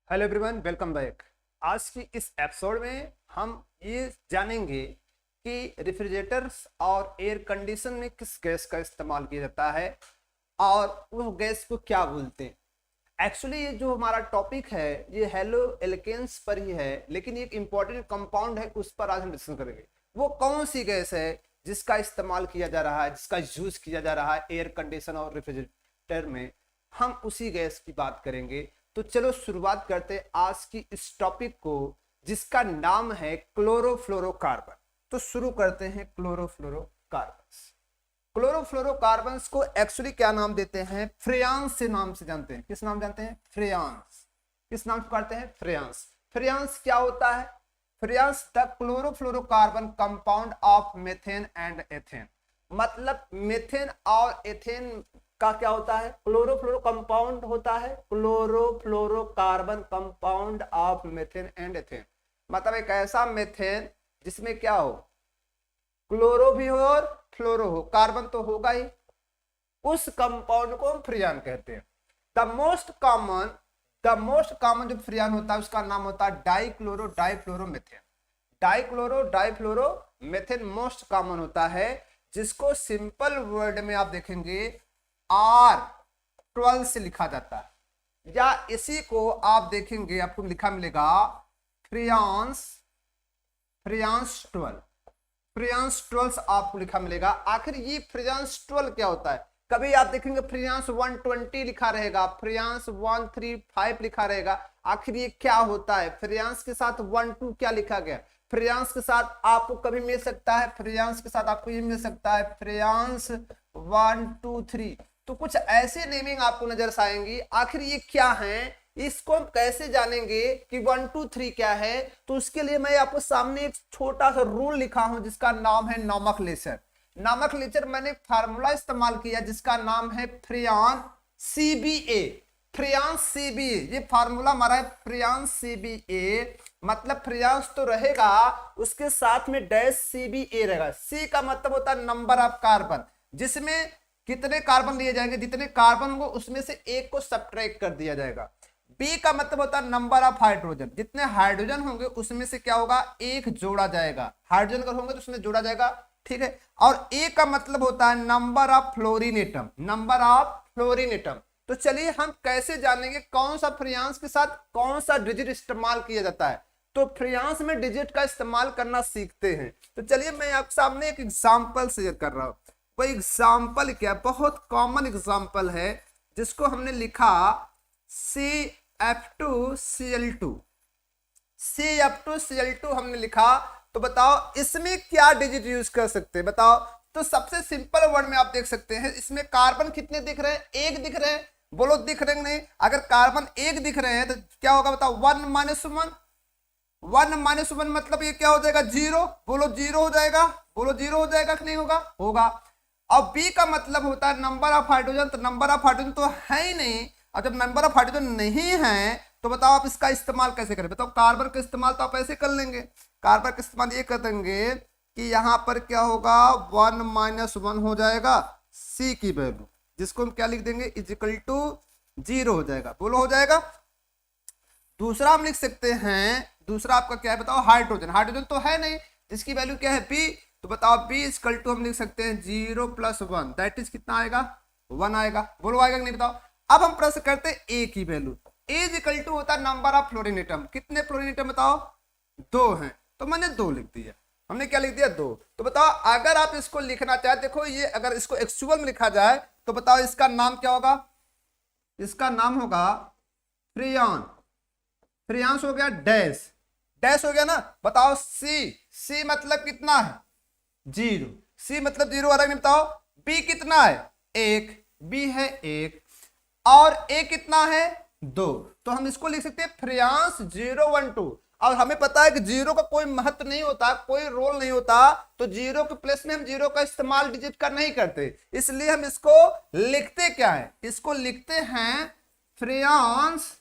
Hello everyone, welcome back. आज की इस एपिसोड में हम ये जानेंगे कि रेफ्रिजरेटर्स और एयर कंडीशन में किस गैस का इस्तेमाल किया जाता है और उस गैस को क्या बोलते हैं। एक्चुअली ये जो हमारा टॉपिक है ये हेलो एल्केन्स पर ही है, लेकिन एक इम्पॉर्टेंट कंपाउंड है, उस पर आज हम डिस्कस करेंगे। वो कौन सी गैस है जिसका इस्तेमाल किया जा रहा है, जिसका यूज किया जा रहा है एयर कंडीशन और रेफ्रिजरेटर में, हम उसी गैस की बात करेंगे। तो चलो शुरुआत करते हैं आज की इस टॉपिक को, जिसका नाम है क्लोरोफ्लोरोकार्बन। तो शुरू करते हैं क्लोरोफ्लोरोकार्बन्स। क्लोरोफ्लोरोकार्बन्स को एक्चुअली क्या नाम देते हैं? फ्रेयांस से नाम से जानते हैं। किस नाम जानते हैं? फ्रेयांस। किस नाम से पढ़ते हैं? फ्रेयांस। फ्रेयांस क्या होता है? Freons the chlorofluorocarbon compound of methane and ethane. मतलब मेथेन और एथेन का क्या होता है? क्लोरोफ्लोरो कंपाउंड होता है। Chlorofluorocarbon compound of methane and ethane, मतलब एक ऐसा मेथेन जिसमें क्या हो, क्लोरो भी हो और फ्लोरो हो, कार्बन तो होगा ही, उस कंपाउंड को हम फ्रियान कहते हैं। द मोस्ट कॉमन जो फ्रियान होता है उसका नाम होता है डाइफ्लोरोमेथेन। डाइफ्लोरोमेथेन मोस्ट कॉमन होता है, जिसको सिंपल वर्ड में आप देखेंगे R12 से लिखा जाता है, या इसी को आप देखेंगे आपको लिखा मिलेगा फ्रियांस 12 आपको लिखा मिलेगा। आखिर ये फ्रियांस 12 क्या होता है? कभी आप देखेंगे फ्रियांस 120 लिखा रहेगा, फ्रियांस 135 लिखा रहेगा। आखिर ये क्या होता है? फ्रियांस के साथ 12 क्या लिखा गया? फ्रियांस के साथ आपको कभी मिल सकता है, फ्रियांस के साथ आपको ये मिल सकता है फ्रियांस 123। तो कुछ ऐसे नेमिंग आपको नजर आएंगी। आखिर ये क्या है, इसको हम कैसे जानेंगे कि 1 2 3 क्या है? तो उसके लिए मैं आपको सामने एक छोटा सा रूल लिखा हूं, जिसका नाम है नॉमेनक्लेचर। मैंने फार्मूला इस्तेमाल किया जिसका नाम है फ्रियान CBA। ये फार्मूला हमारा है फ्रियान CBA। मतलब फ्रियांस तो रहेगा, उसके साथ में डैश CBA रहेगा। C का मतलब होता है नंबर ऑफ कार्बन, जिसमें कितने कार्बन लिए जाएंगे, जितने कार्बन होंगे उसमें से एक को सब्ट्रैक्ट कर दिया जाएगा। बी का मतलब होता है नंबर ऑफ हाइड्रोजन, जितने हाइड्रोजन होंगे उसमें से क्या होगा, एक जोड़ा जाएगा। हाइड्रोजन अगर होंगे तो उसमें जोड़ा जाएगा, ठीक है। और ए का मतलब होता है नंबर ऑफ फ्लोरीनेटम। तो चलिए हम कैसे जानेंगे कौन सा फ्रियांस के साथ कौन सा डिजिट इस्तेमाल किया जाता है। तो फ्रियांस में डिजिट का इस्तेमाल करना सीखते हैं। तो चलिए मैं आपके सामने एक एग्जाम्पल शेयर कर रहा हूं। वो एग्जाम्पल क्या, बहुत कॉमन एग्जाम्पल है, जिसको हमने लिखा CF2Cl2 हमने लिखा। तो बताओ इसमें क्या डिजिट यूज कर सकते हैं, बताओ। तो सबसे सिंपल वर्ड में आप देख सकते हैं, इसमें कार्बन कितने दिख रहे हैं? एक दिख रहे हैं। बोलो दिख रहे नहीं? अगर कार्बन एक दिख रहे हैं तो क्या होगा बताओ? 1 - 1 मतलब ये क्या हो जाएगा? 0। बोलो 0 हो जाएगा। बोलो 0 हो जाएगा कि नहीं होगा? होगा। अब बी का मतलब होता है नंबर ऑफ हाइड्रोजन। तो नंबर ऑफ हाइड्रोजन तो है ही नहीं, और जब नंबर ऑफ हाइड्रोजन नहीं है तो बताओ आप इसका इस्तेमाल कैसे करें? बताओ कार्बन का इस्तेमाल तो आप ऐसे कर लेंगे। कार्बन का इस्तेमाल ये कर देंगे कि यहां पर क्या होगा, 1 - 1 हो जाएगा सी की वैल्यू, जिसको हम क्या लिख देंगे, इजिकल टू 0 हो जाएगा। बोलो हो जाएगा। दूसरा हम लिख सकते हैं, दूसरा आपका क्या है बताओ? हाइड्रोजन तो है नहीं, जिसकी वैल्यू क्या है? बी। तो बताओ बी इक्वल टू हम लिख सकते हैं 0 + 1, दैट इज कितना आएगा? 1 आएगा। बोलो आएगा कि नहीं बताओ। अब हम प्रश्न करते हैं ए की वैल्यू। ए इक्वल टू होता है नंबर ऑफ फ्लोरीनेटम। कितने फ्लोरीनेटम बताओ? 2 हैं, तो मैंने 2 लिख दिया। हमने क्या लिख दिया? 2। तो बताओ अगर आप इसको लिखना चाहे, देखो ये अगर इसको एक्चुअल में लिखा जाए तो बताओ इसका नाम क्या होगा? इसका नाम होगा फ्रियांस हो गया, डैश हो गया ना। बताओ सी मतलब कितना है? 0। सी मतलब 0 आ रहा है, बताओ। बी कितना है? 1। बी है 1 और ए कितना है? 2। तो हम इसको लिख सकते हैं फ्रियांस 012। और हमें पता है कि 0 का कोई महत्व नहीं होता, कोई रोल नहीं होता, तो 0 के प्लेस में हम 0 का इस्तेमाल डिजिट का नहीं करते। इसलिए हम इसको लिखते क्या है? इसको लिखते हैं फ्रियांस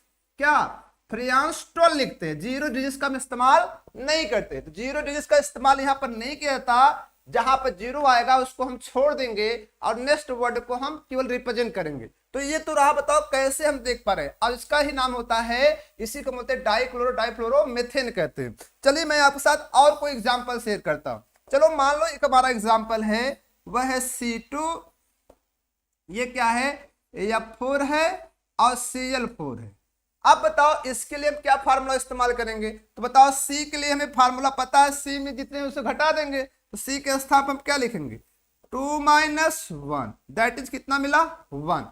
12 लिखते हैं। 0 डिजिट्स का हम इस्तेमाल नहीं करते। तो 0 डिजिट्स का इस्तेमाल यहां पर नहीं किया जाता। जहां पर 0 आएगा उसको हम छोड़ देंगे और नेक्स्ट वर्ड को हम केवल रिप्रेजेंट करेंगे। तो ये तो रहा, बताओ कैसे हम देख पा रहे हैं। अब इसका ही नाम होता है, इसी को बोलते हैं डाइक्लोरो डाइफ्लोरोमेथेन कहते हैं। चलिए मैं आपके साथ और कोई एग्जांपल शेयर करता हूं। चलो मान लो एक हमारा एग्जांपल है, वह है C2, ये क्या है, F4 है और Cl4 है। अब बताओ इसके लिए हम क्या फार्मूला इस्तेमाल करेंगे, तो बताओ C के लिए हमें फार्मूला पता है, C में जितने उसे घटा देंगे, तो C के स्थान पर हम क्या लिखेंगे, 2 - 1, दैट इज कितना मिला, 1।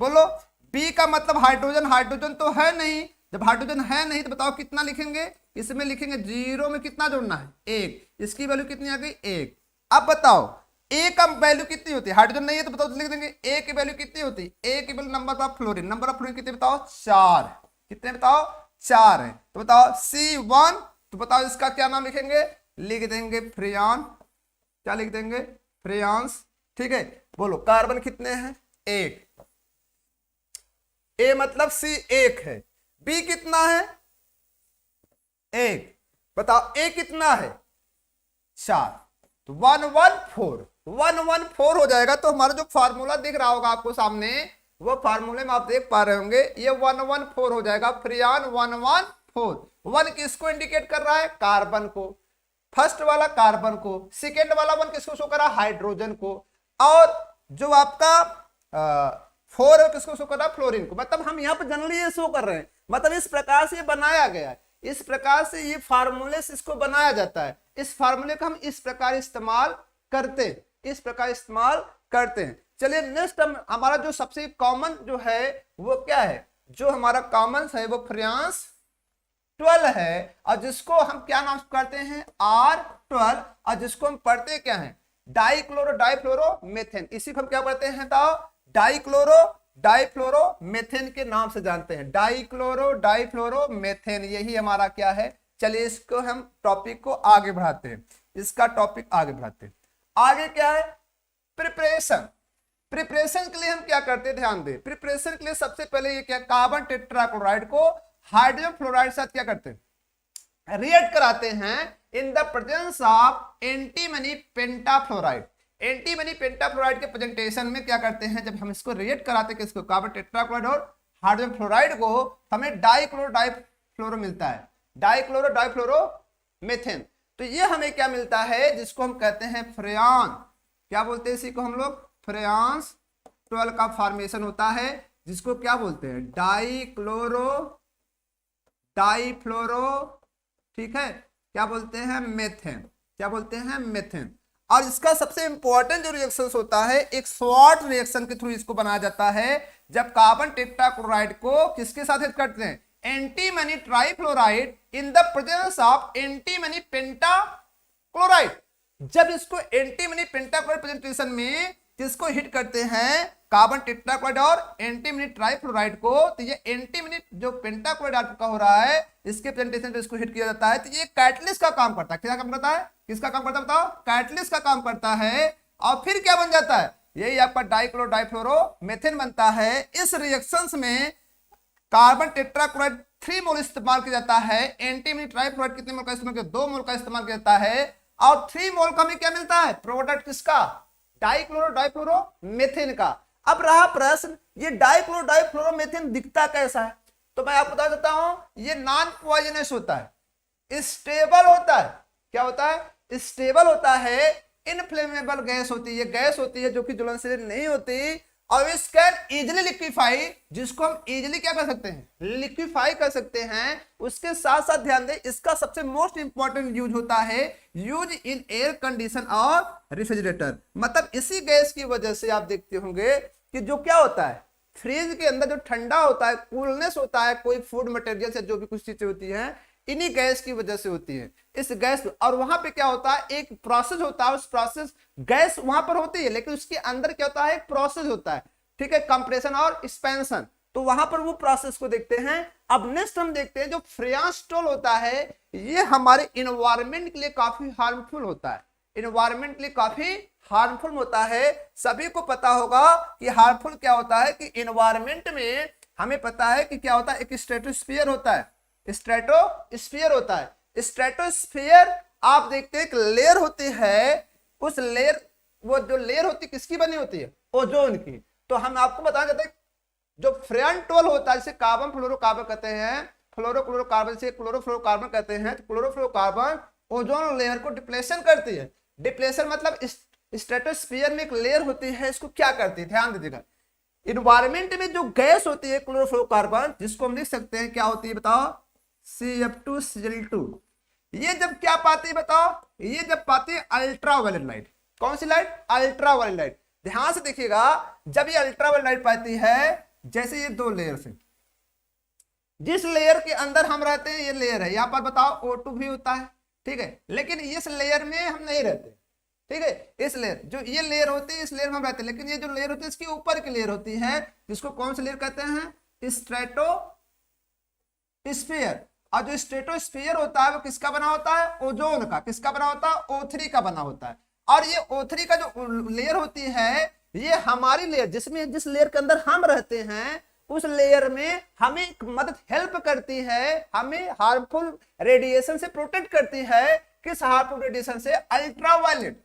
बोलो B का मतलब हाइड्रोजन, हाइड्रोजन तो है नहीं, जब हाइड्रोजन है नहीं तो बताओ कितना लिखेंगे, इसमें लिखेंगे 0 में कितना जोड़ना है, 1, इसकी वैल्यू कितनी आ गई, 1। अब बताओ ए का वैल्यू कितनी होती है, हाइड्रोजन नहीं है तो बताओ लिख देंगे ए की वैल्यू कितनी होती है, ए की value number of fluorine, number of fluorine कितने बताओ, 4, कितने बताओ, 4 है। तो बताओ C1, तो बताओ इसका क्या नाम लिखेंगे, लिख देंगे फ्रेयॉन, क्या लिख देंगे, फ्रेयॉन्स, ठीक है। बोलो कार्बन कितने हैं, 1, ए मतलब C 1 है, B कितना है, 1, बताओ ए कितना है, 4, तो 114 हो जाएगा। तो हमारा जो फार्मूला दिख रहा होगा आपको सामने, वो फार्मूले में आप देख पा रहे होंगे, ये 114 हो जाएगा, फ्रियान 114। 1 किसको इंडिकेट कर रहा है, कार्बन को, फर्स्ट वाला कार्बन को, सेकेंड वाला 1 किसको शो कर रहा है, हाइड्रोजन को, और जो आपका 4 है किसको शो कर रहा है, फ्लोरीन को। मतलब हम यहाँ पर जनरली ये शो कर रहे हैं, मतलब इस प्रकार से ये बनाया गया है, इस प्रकार से ये फार्मूले से इसको बनाया जाता है। इस फार्मूले का हम इस प्रकार इस्तेमाल करते हैं, इस प्रकार इस्तेमाल करते हैं। चलिए नेक्स्ट हमारा जो सबसे कॉमन जो है वो क्या है, जो हमारा कॉमन है वो फ्रेयॉन्स 12 है, और जिसको हम क्या नाम करते हैं, R12, और जिसको हम पढ़ते क्या है, डाइक्लोरो डाइफ्लोरोमेथेन। इसी को हम क्या पढ़ते हैं, डाइक्लोरो डाइफ्लोरोमेथेन के नाम से जानते हैं, डाइक्लोरो डाइफ्लोरोमेथेन, यही हमारा क्या है। चलिए इसको हम टॉपिक को आगे बढ़ाते हैं, इसका टॉपिक आगे बढ़ाते हैं। आगे क्या है, प्रिपरेशन। प्रिपरेशन के लिए हम क्या करते हैं, ध्यान दें, प्रिपरेशन के लिए सबसे पहले ये क्या, कार्बन टेट्राक्लोराइड को हाइड्रोजन फ्लोराइड के साथ क्या करते हैं, रिएक्ट कराते हैं in the presence of antimony pentafluoride. Antimony pentafluoride के प्रेजेंटेशन में क्या करते हैं, जब हम इसको रिएक्ट कराते हैं किसको, कार्बन टेट्राक्लोराइड और हाइड्रोजन फ्लोराइड को, हमें डाइक्लोरो डाइफ्लोरो मिलता है, डाइक्लोरो डाइफ्लोरोमेथेन। तो ये हमें क्या मिलता है, जिसको हम कहते हैं फ्रेयॉन, क्या बोलते हैं इसी को हम लोग, फ्रेयॉन्स 12 का फॉर्मेशन होता है, जिसको क्या बोलते हैं, डाइक्लोरो डाइफ्लोरो, ठीक है, क्या बोलते हैं, मेथेन, क्या बोलते हैं, मेथेन। और इसका सबसे इंपॉर्टेंट जो रिएक्शन होता है, एक शॉर्ट रिएक्शन के थ्रू इसको बनाया जाता है, जब कार्बन टेट्राक्लोराइड को किसके साथ हिट करते हैं, antimony trifluoride in the presence of antimony pentachloride. जब इसको एंटीमनी पेंटाक्लोराइड प्रेजेंटेशन में किसको हिट करते हैं, कार्बन टेट्राक्लोराइड और एंटीमनी ट्राइफ्लोराइड को, तो ये एंटीमनी जो पेंटाक्लोराइड आपका हो रहा है, इसके प्रेजेंटेशन पे इसको हिट किया जाता है, तो ये कैटलिस्ट का काम करता है। क्या काम करता है, किसका काम करता है बताओ, कैटलिस्ट का काम करता है। और फिर क्या बन जाता है, यही आपका डाइक्लोरो डाइफ्लोरोमेथेन बनता है। इस रिएक्शंस में कार्बन टेट्राक्लोराइड 3 मोल इस्तेमाल किया जाता है, एंटीमनी ट्राइफ्लोराइड कितने मोल का इस्तेमाल किया, 2 मोल का इस्तेमाल किया जाता है, और 3 मोल का हमें क्या मिलता है, प्रोडक्ट किसका, डाइक्लोरो डाइफ्लोरोमेथेन का। अब रहा प्रश्न, ये डाइक्लोरो डाइफ्लोरोमेथेन दिखता कैसा है, तो मैं आपको बता देता हूं, ये नॉन पॉइजनस होता है, स्टेबल होता है, क्या होता है, स्टेबल होता है, इनफ्लेमेबल गैस होती है, गैस होती है जो कि ज्वलनशील नहीं होती, और इस कैन इजिली लिक्विफाई, जिसको हम इजिली क्या कर सकते हैं, लिक्विफाई कर सकते हैं। उसके साथ साथ ध्यान दें, इसका सबसे मोस्ट इंपॉर्टेंट यूज होता है, यूज इन एयर कंडीशन और रेफ्रिजरेटर। मतलब इसी गैस की वजह से आप देखते होंगे कि जो क्या होता है, फ्रिज के अंदर जो ठंडा होता है, कूलनेस होता है, कोई फूड मटेरियल से जो भी कुछ चीजें होती है, इन्हीं गैस की वजह से होती है, इस गैस। और वहां पे क्या होता है, एक प्रोसेस होता है, उस प्रोसेस, गैस वहां पर होती है लेकिन उसके अंदर क्या होता है, एक प्रोसेस होता है, ठीक है, कंप्रेशन और एक्सपेंशन, तो वहां पर वो प्रोसेस को देखते हैं। अब नेक्स्ट हम देखते हैं जो फ्रेयॉन होता है, ये हमारे इन्वायरमेंट के लिए काफी हार्मफुल होता है, इन्वायरमेंट के लिए काफी हार्मफुल होता है। सभी को पता होगा कि हार्मफुल क्या होता है, कि इन्वायरमेंट में हमें पता है कि क्या होता है, एक स्ट्रेटोस्फीयर होता है, स्ट्रेटोस्फीयर होता है। स्ट्रेटोस्फीयर आप देखते हैं एक लेयर होती है, उस लेयर, वो जो लेयर होती है किसकी बनी होती है, ओजोन की। तो हम आपको बताना चाहते हैं जो फ्रंट वॉल होता है जिसे कार्बन फ्लोरोकार्बन कहते हैं, फ्लोरोक्लोरोकार्बन से क्लोरोफ्लोरोकार्बन कहते हैं, तो क्लोरोफ्लोरोकार्बन ओजोन लेयर को डिप्लेशन करती है। डिप्लेशन मतलब स्ट्रेटोस्फीयर में एक लेयर होती है, इसको क्या करती है, ध्यान दीजिएगा। इन्वायरमेंट में जो गैस होती है क्लोरोफ्लोरोकार्बन, जिसको हम लिख सकते हैं क्या होती है बताओ, CF2Cl2, ये जब क्या पाती है बताओ, ये जब पाती है अल्ट्रावायलेट लाइट। कौन सी लाइट, अल्ट्रावायलेट लाइट। ध्यान से देखिएगा, जब ये अल्ट्रावायलेट लाइट पाती है, जैसे ये दो लेयर से, जिस लेयर के अंदर हम रहते हैं ये लेयर है, यहां पर बताओ O2 भी होता है, ठीक है, लेकिन इस लेयर में हम नहीं रहते, ठीक है। इस लेयर, जो ये लेयर होती है, इस लेयर में हम रहते हैं, लेकिन ये जो लेयर होती है इसके ऊपर की लेयर होती है, जिसको कौन सी लेयर कहते हैं, स्ट्रेटोस्फीयर। और जो स्ट्रेटोस्फीयर होता है वो किसका बना होता है, ओजोन का। किसका बना होता है, O3 का बना होता है। और ये O3 का जो लेयर होती है, ये हमारी लेयर, जिसमें जिस लेयर के अंदर हम रहते हैं, उस लेयर में हमें एक मदद हेल्प करती है, हमें हार्मफुल रेडिएशन से प्रोटेक्ट करती है। किस हार्मफुल रेडिएशन से, अल्ट्रावायलेट।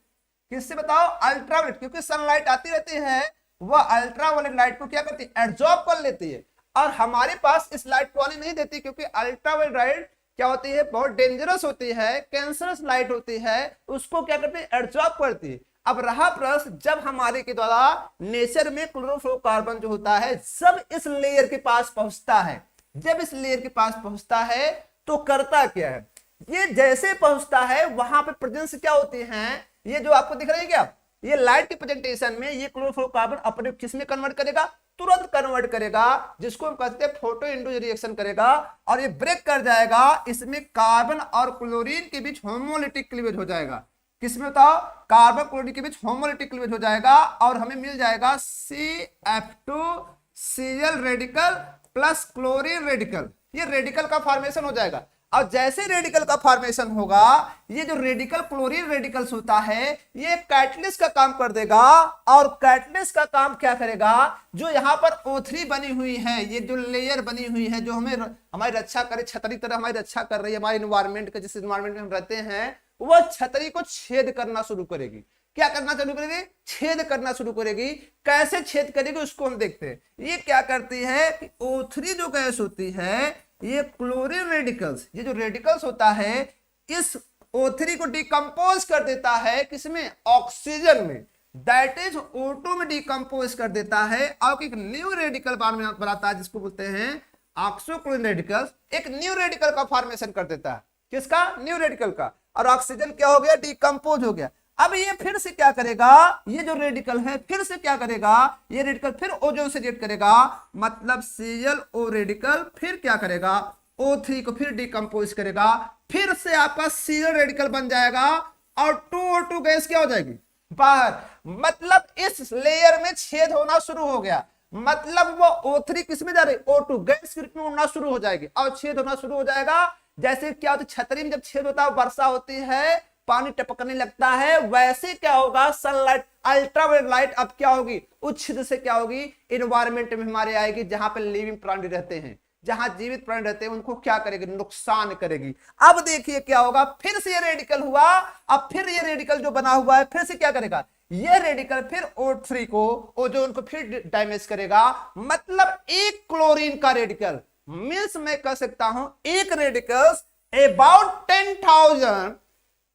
किससे बताओ, अल्ट्रावायलेट, क्योंकि सनलाइट आती रहती है, वह अल्ट्रावायलेट लाइट को क्या करती है, एब्जॉर्ब कर लेती है। और हमारे पास इस लाइट को आने नहीं देती, क्योंकि अल्ट्रावायलेट लाइट क्या होती है, बहुत डेंजरस होती है, कैंसरस लाइट होती है, उसको क्या करती है, एब्जॉर्ब करती है। अब रहा प्रश्न, जब हमारे के द्वारा नेचर में क्लोरोफ्लोरोकार्बन जो होता है, जब इस लेयर के पास पहुंचता है, जब इस लेयर के पास पहुंचता है तो करता क्या है, ये जैसे पहुंचता है वहां पे प्रेजेंस क्या होती है, ये जो आपको दिख रही है क्या, ये लाइट के प्रेजेंटेशन में ये क्लोरोफ्लोरोकार्बन अपने किस में कन्वर्ट करेगा, तुरंत कन्वर्ट करेगा, जिसको हम कहते हैं फोटो इंड्यूस रिएक्शन करेगा, और ये ब्रेक कर जाएगा, इसमें कार्बन और क्लोरीन के बीच होमोलिटिक क्लीवेज हो जाएगा। किसमें बताओ, कार्बन क्लोरीन के बीच होमोलिटिक क्लीवेज हो जाएगा, और हमें मिल जाएगा CF2Cl radical plus chlorine radical. ये रेडिकल का फॉर्मेशन हो जाएगा। और जैसे रेडिकल का फॉर्मेशन होगा, ये जो रेडिकल क्लोरीन रेडिकल्स होता है, ये कैटलिस्ट का काम कर देगा। और कैटलिस्ट का काम क्या करेगा, जो यहाँ पर O3 बनी हुई है, ये जो लेयर बनी हुई है, जो हमें हमारी रक्षा करे, छतरी तरह हमारी रक्षा कर रही है, हमारे इन्वायरमेंट का, जिस इन्वायरमेंट में हम रहते हैं, वह छतरी को छेद करना शुरू करेगी। क्या करना शुरू करेगी, छेद करना शुरू करेगी। कैसे छेद करेगी उसको हम देखते हैं। ये क्या करती है कि O3 जो गैस होती है, ये क्लोरीन रेडिकल्स, ये जो रेडिकल्स होता है, इस O3 को डिकम्पोज कर देता है, किसमें, ऑक्सीजन में, दैट इज O2 में डिकम्पोज कर देता है, और एक न्यू रेडिकल बनाता है, जिसको बोलते हैं ऑक्सोक्लोरीन रेडिकल्स। एक न्यू रेडिकल का फॉर्मेशन कर देता है, किसका, न्यू रेडिकल का। और ऑक्सीजन क्या हो गया, डिकम्पोज हो गया। अब ये फिर से क्या करेगा, ये जो रेडिकल है फिर से क्या करेगा, ये रेडिकल फिर ओजोन से रिएक्ट करेगा, मतलब ClO रेडिकल फिर क्या करेगा, O3 को फिर डिकम्पोज करेगा, फिर से आपका Cl रेडिकल बन जाएगा, और 2O2 गैस क्या हो जाएगी, बाहर। मतलब इस लेयर में छेद होना शुरू हो गया, मतलब वो O3 किसमें जा रही, O2 गैस के रूप में उड़ना शुरू हो जाएगी, और छेद होना शुरू हो जाएगा। जैसे क्या होता है, छतरी में जब छेद होता है, वर्षा होती है, पानी टपकने लगता है, वैसे क्या होगा, सनलाइट, अल्ट्रावायलेट लाइट अब क्या होगी, उस छिद्र से क्या होगी, इन्वायरमेंट में हमारे आएगी, जहां पे लिविंग प्राणी रहते हैं, जहां जीवित प्राणी रहते हैं, उनको क्या करेगी, नुकसान करेगी। अब देखिए क्या होगा, फिर से ये रेडिकल हुआ, अब फिर ये रेडिकल जो बना हुआ है, फिर से क्या करेगा, ये रेडिकल फिर O3 को, ओजोन को फिर डैमेज करेगा। मतलब एक क्लोरीन का रेडिकल मींस मैं कह सकता हूं, एक रेडिकल अबाउट 10,000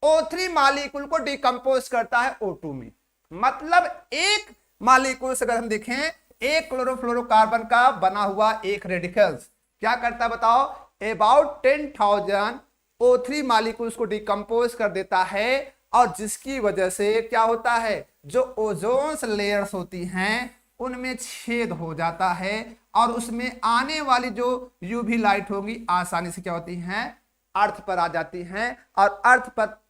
O3 मालिक्यूल को डिकम्पोज करता है O2 में। मतलब एक मालिक्यूल से अगर हम देखें, एक क्लोरोफ्लोरोकार्बन का बना हुआ एक रेडिकल्स क्या करता है बताओ, अबाउट 10,000 O3 मालिक्यूल्स को डिकम्पोज कर देता है, और जिसकी वजह से क्या होता है, जो ओजोन्स लेयर्स होती हैं उनमें छेद हो जाता है, और उसमें आने वाली जो यूवी लाइट होगी आसानी से क्या होती हैं, अर्थ पर आ जाती हैं, और अर्थ पर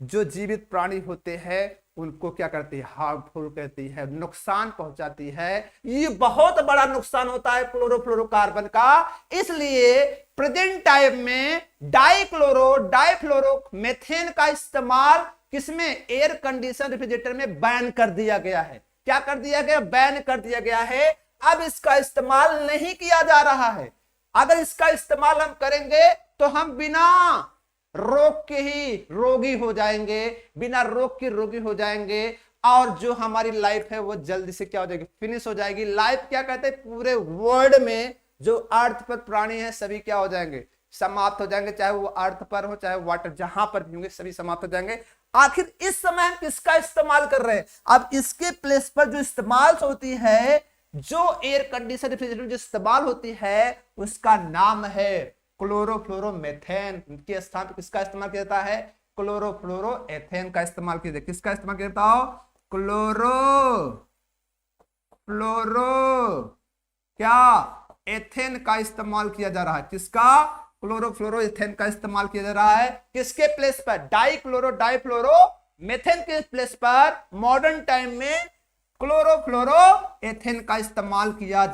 जो जीवित प्राणी होते हैं उनको क्या करती है, हार्मफुल कहती है, नुकसान पहुंचाती है। ये बहुत बड़ा नुकसान होता है क्लोरोफ्लोरोकार्बन का। इसलिए प्रेजेंट टाइम में डाइफ्लोरो मेथेन का इस्तेमाल किसमें, एयर कंडीशन रेफ्रिजरेटर में बैन कर दिया गया है। क्या कर दिया गया, बैन कर दिया गया है। अब इसका इस्तेमाल नहीं किया जा रहा है। अगर इसका इस्तेमाल हम करेंगे तो हम बिना रोग के ही रोगी हो जाएंगे, बिना रोग के रोगी हो जाएंगे, और जो हमारी लाइफ है वो जल्दी से क्या हो जाएगी, फिनिश हो जाएगी। लाइफ क्या कहते हैं, पूरे वर्ल्ड में जो अर्थ पर प्राणी है सभी क्या हो जाएंगे, समाप्त हो जाएंगे, चाहे वो अर्थ पर हो चाहे वाटर, जहां पर भी होंगे सभी समाप्त हो जाएंगे। आखिर इस समय हम किसका इस्तेमाल कर रहे हैं, अब इसके प्लेस पर जो इस्तेमाल होती है, जो एयर कंडीशन रेफ्रिजरेटर जो इस्तेमाल होती है उसका नाम है क्लोरोफ्लोरोमेथेन। के स्थान पर किसका इस्तेमाल किया जाता है, क्लोरोफ्लोरोएथेन का इस्तेमाल किया जाता है। किसका इस्तेमाल किया जाता हो, क्लोरो क्या एथेन का इस्तेमाल किया जा रहा है। किसका, क्लोरोफ्लोरोएथेन का इस्तेमाल किया जा रहा है। किसके प्लेस पर, डाइफ्लोरो मेथेन के प्लेस पर मॉडर्न टाइम में क्लोरोफ्लोरोएथेन का इस्तेमाल किया